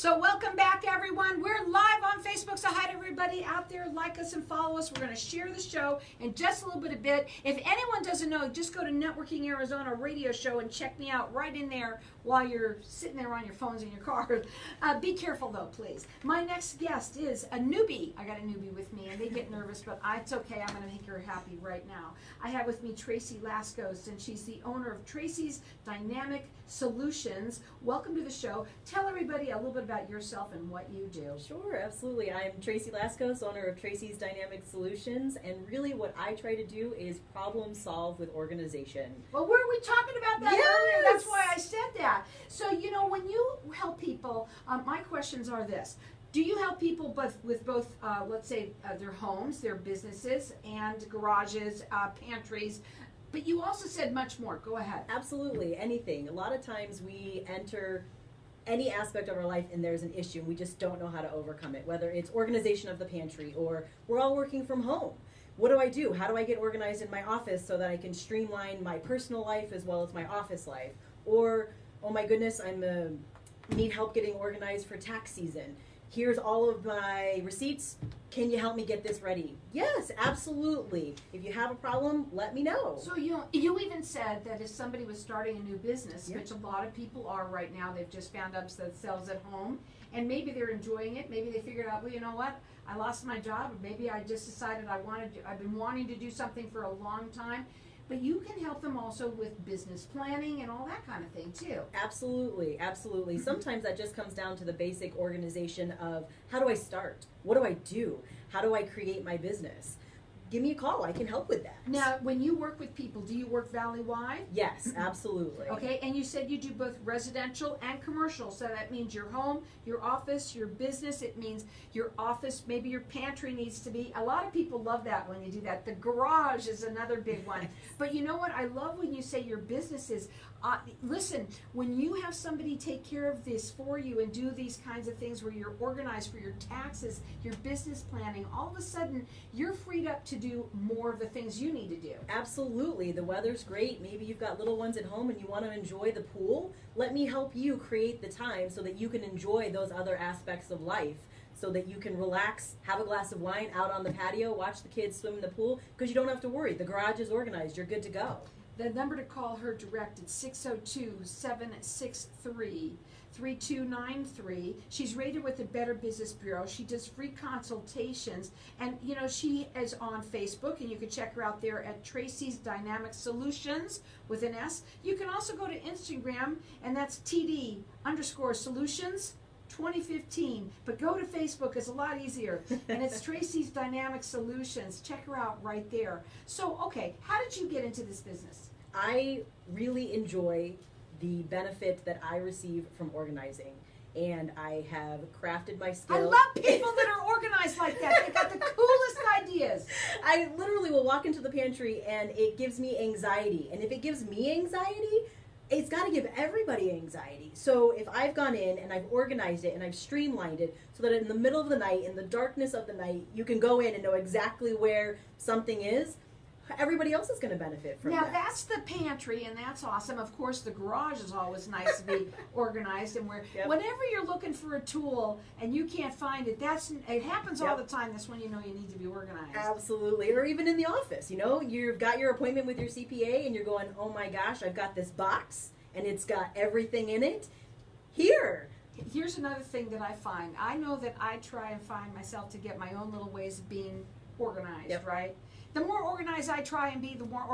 So welcome back, everyone. We're live on Facebook, so hi to everybody out there. Like us and follow us. We're going to share the show in just a little bit. If anyone doesn't know, just go to Networking Arizona radio show and check me out right in there while you're sitting there on your phones in your cars. Be careful, though, please. My next guest is a newbie. I got a newbie with me, and they get nervous, but it's okay. I'm going to make her happy right now. I have with me Tracy Lasko, and she's the owner of Tracy's Dynamic Solutions. Welcome to the show. Tell everybody a little bit about yourself and what you do. Sure, absolutely. I'm Tracy Lasko, owner of Tracy's Dynamic Solutions, and really what I try to do is problem solve with organization. Well, were we talking about that earlier? That's why I said that. So, when you help people, my questions are this. Do you help people with both, let's say, their homes, their businesses, and garages, pantries? But you also said much more. Go ahead. Absolutely, anything. A lot of times we enter any aspect of our life and there's an issue and we just don't know how to overcome it, whether it's organization of the pantry or we're all working from home. What do I do? How do I get organized in my office so that I can streamline my personal life as well as my office life? Or, oh my goodness, need help getting organized for tax season. Here's all of my receipts. Can you help me get this ready? Yes, absolutely. If you have a problem, let me know. So you even said that if somebody was starting a new business, which a lot of people are right now, they've just found out that sells at home, and maybe they're enjoying it. Maybe they figured out, well, you know what? I lost my job. Maybe I just decided I've been wanting to do something for a long time. But you can help them also with business planning and all that kind of thing too. Absolutely, absolutely. Sometimes that just comes down to the basic organization of how do I start? What do I do? How do I create my business? Give me a call. I can help with that. Now, when you work with people, do you work valley-wide? Yes, absolutely. Okay, and you said you do both residential and commercial, so that means your home, your office, your business. It means your office, maybe your pantry needs to be. A lot of people love that when you do that. The garage is another big one. But you know what? I love when you say your businesses. Listen, when you have somebody take care of this for you and do these kinds of things where you're organized for your taxes, your business planning, all of a sudden you're freed up to do more of the things you need to do. Absolutely. The weather's great. Maybe you've got little ones at home and you want to enjoy the pool. Let me help you create the time so that you can enjoy those other aspects of life, so that you can relax, have a glass of wine out on the patio, watch the kids swim in the pool, because you don't have to worry. The garage is organized. You're good to go. The number to call her direct is 602-763-3293. She's rated with the Better Business Bureau. She does free consultations. And, she is on Facebook, and you can check her out there at Tracy's Dynamic Solutions with an S. You can also go to Instagram, and that's TD_solutions. 2015, but go to Facebook. It's a lot easier, and it's Tracy's Dynamic Solutions. Check her out right there. So, okay, how did you get into this business? I really enjoy the benefit that I receive from organizing, and I have crafted my skills. I love people that are organized like that. They got the coolest ideas. I literally will walk into the pantry and it gives me anxiety, and if it gives me anxiety, it's got to give everybody anxiety. So if I've gone in and I've organized it and I've streamlined it so that in the middle of the night, in the darkness of the night, you can go in and know exactly where something is, everybody else is going to benefit from that. Now that's the pantry, and that's awesome. Of course, the garage is always nice to be organized, and whenever you're looking for a tool and you can't find it, it happens all the time. That's when you know you need to be organized. Absolutely. Or even in the office, you've got your appointment with your CPA and you're going, oh my gosh, I've got this box and it's got everything in it. Here's another thing that I find. I know that I try and find myself to get my own little ways of being organized, right? The more organized I try and be, the more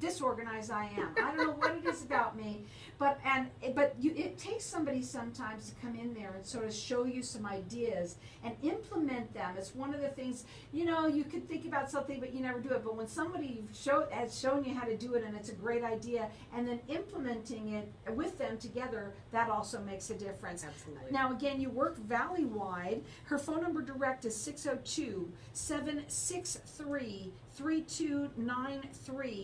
disorganized I am. I don't know what it is about me, but it takes somebody sometimes to come in there and sort of show you some ideas and implement them. It's one of the things, you could think about something, but you never do it. But when somebody has shown you how to do it and it's a great idea, and then implementing it with them together, that also makes a difference. Absolutely. Now, again, you work valley-wide. Her phone number direct is 602-763-3293.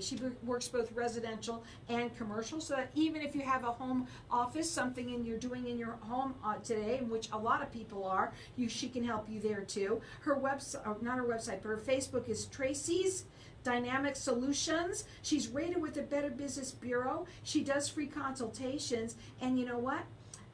She works both residential and commercial, so that even if you have a home office, something you're doing in your home today, in which a lot of people are, she can help you there too. Her website, not her website, but her Facebook is Tracy's Dynamic Solutions. She's rated with the Better Business Bureau. She does free consultations, and you know what?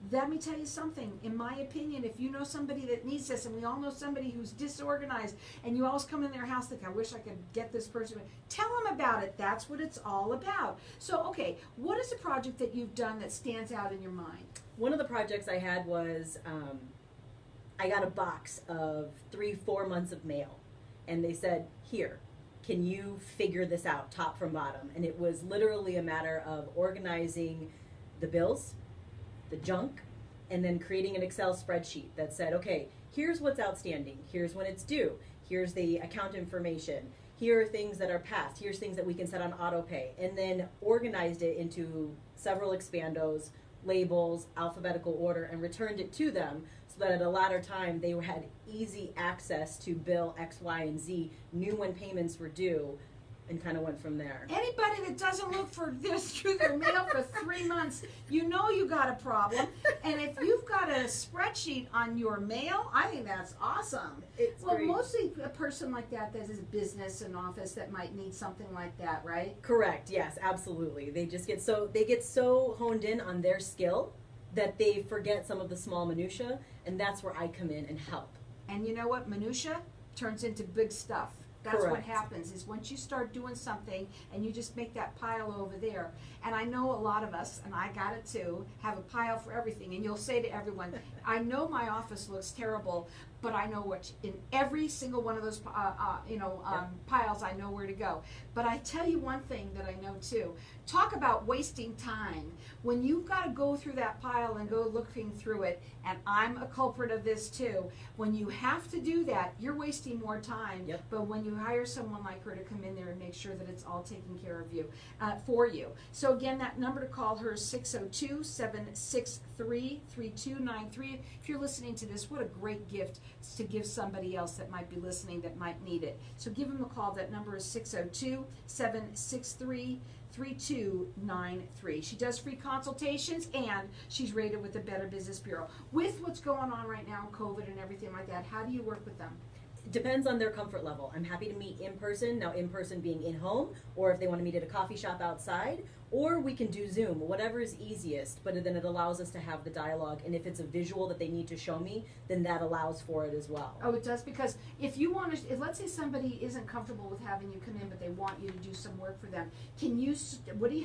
let me tell you something. In my opinion, if you know somebody that needs this, and we all know somebody who's disorganized, and you always come in their house like, I wish I could get this person, tell them about it. That's what it's all about. So, okay, what is a project that you've done that stands out in your mind? One of the projects I had was I got a box of 3-4 months of mail, and they said, here, can you figure this out top from bottom? And it was literally a matter of organizing the bills, the junk, and then creating an Excel spreadsheet that said, okay, here's what's outstanding, here's when it's due, here's the account information, here are things that are past, here's things that we can set on auto pay, and then organized it into several expandos, labels, alphabetical order, and returned it to them so that at a latter time they had easy access to bill X, Y, and Z, knew when payments were due, and kind of went from there. Anybody that doesn't look for this through their mail for 3 months, you know you got a problem. And if you've got a spreadsheet on your mail, I think that's awesome. It's well, great. Mostly a person like that is a business and office that might need something like that, right? Correct. Yes, absolutely. They just get so honed in on their skill that they forget some of the small minutia, and that's where I come in and help. And you know what? Minutia turns into big stuff. That's what Correct. happens is once you start doing something and you just make that pile over there. And I know a lot of us, and I got it too, have a pile for everything. And you'll say to everyone, I know my office looks terrible, but I know what in every single one of those piles, I know where to go. But I tell you one thing that I know too. Talk about wasting time. When you've got to go through that pile and go looking through it, and I'm a culprit of this too, when you have to do that, you're wasting more time. Yep. But when you hire someone like her to come in there and make sure that it's all taken care of you, for you. So again, that number to call her is 602-763-3293. If you're listening to this, what a great gift to give somebody else that might be listening that might need it. So give them a call. That number is 602-763-3293. She does free consultations, and she's rated with the Better Business Bureau. With what's going on right now, COVID and everything like that, how do you work with them? It depends on their comfort level. I'm happy to meet in person, now in person being in home, or if they want to meet at a coffee shop outside, or we can do Zoom, whatever is easiest, but then it allows us to have the dialogue, and if it's a visual that they need to show me, then that allows for it as well. Oh, it does? Because if you want to, let's say somebody isn't comfortable with having you come in, but they want you to do some work for them. Can you,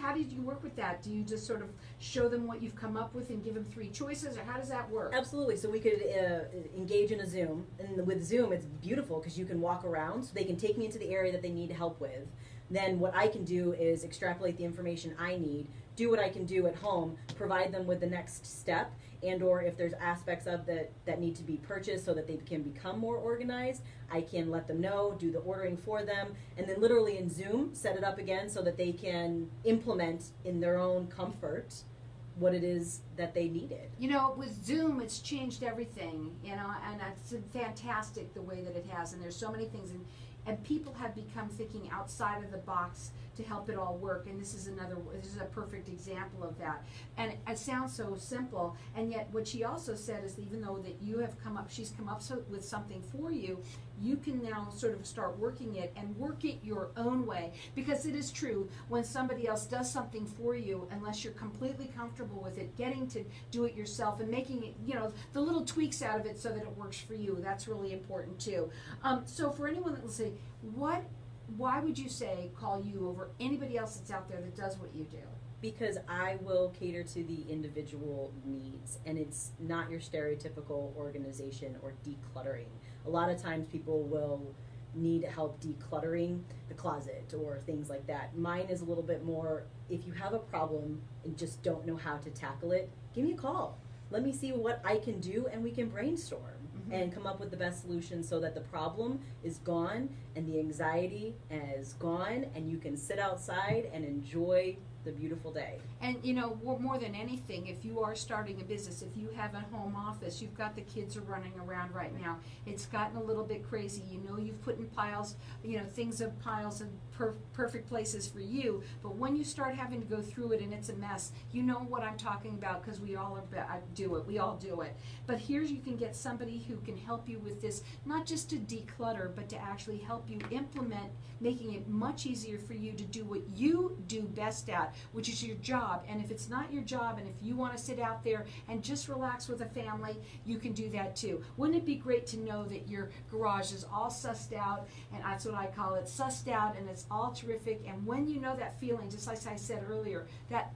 how did you work with that? Do you just sort of show them what you've come up with and give them 3 choices, or how does that work? Absolutely. So we could engage in a Zoom, and with Zoom it's beautiful because you can walk around, so they can take me into the area that they need help with. Then what I can do is extrapolate the information I need, do what I can do at home, provide them with the next step, and or if there's aspects of that need to be purchased so that they can become more organized, I can let them know, do the ordering for them, and then literally in Zoom set it up again so that they can implement in their own comfort what it is that they needed. You know, with Zoom, it's changed everything, you know, and it's fantastic the way that it has, and there's so many things, and people have become thinking outside of the box to help it all work, and this is a perfect example of that. And it sounds so simple, and yet what she also said is that even though that she's come up with something for you, you can now sort of start working it and work it your own way. Because it is true, when somebody else does something for you, unless you're completely comfortable with it, getting to do it yourself and making it, you know, the little tweaks out of it so that it works for you, that's really important too. So for anyone that will say, why would you say call you over anybody else that's out there that does what you do? Because I will cater to the individual needs, and it's not your stereotypical organization or decluttering. A lot of times people will need help decluttering the closet or things like that. Mine is a little bit more, if you have a problem and just don't know how to tackle it, give me a call. Let me see what I can do, and we can brainstorm and come up with the best solution so that the problem is gone and the anxiety is gone, and you can sit outside and enjoy the beautiful day. And you know, more than anything, if you are starting a business, if you have a home office, you've got the kids are running around right now, it's gotten a little bit crazy. You know, you've put in piles, you know, things of piles of perfect places for you, but when you start having to go through it and it's a mess, you know what I'm talking about, because we all do it. But here you can get somebody who can help you with this, not just to declutter, but to actually help you implement, making it much easier for you to do what you do best at, which is your job. And if it's not your job, and if you want to sit out there and just relax with a family, you can do that too. Wouldn't it be great to know that your garage is all sussed out, and that's what I call it, sussed out, and it's all terrific. And when you know that feeling, just like I said earlier, that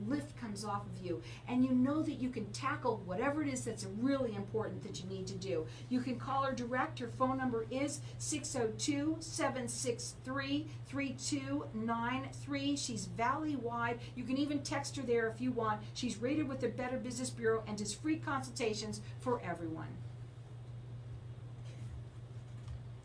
lift comes off of you, and you know that you can tackle whatever it is that's really important that you need to do. You can call her direct. Her phone number is 602-763-3293. She's valley-wide. You can even text her there if you want. She's rated with the Better Business Bureau and does free consultations for everyone.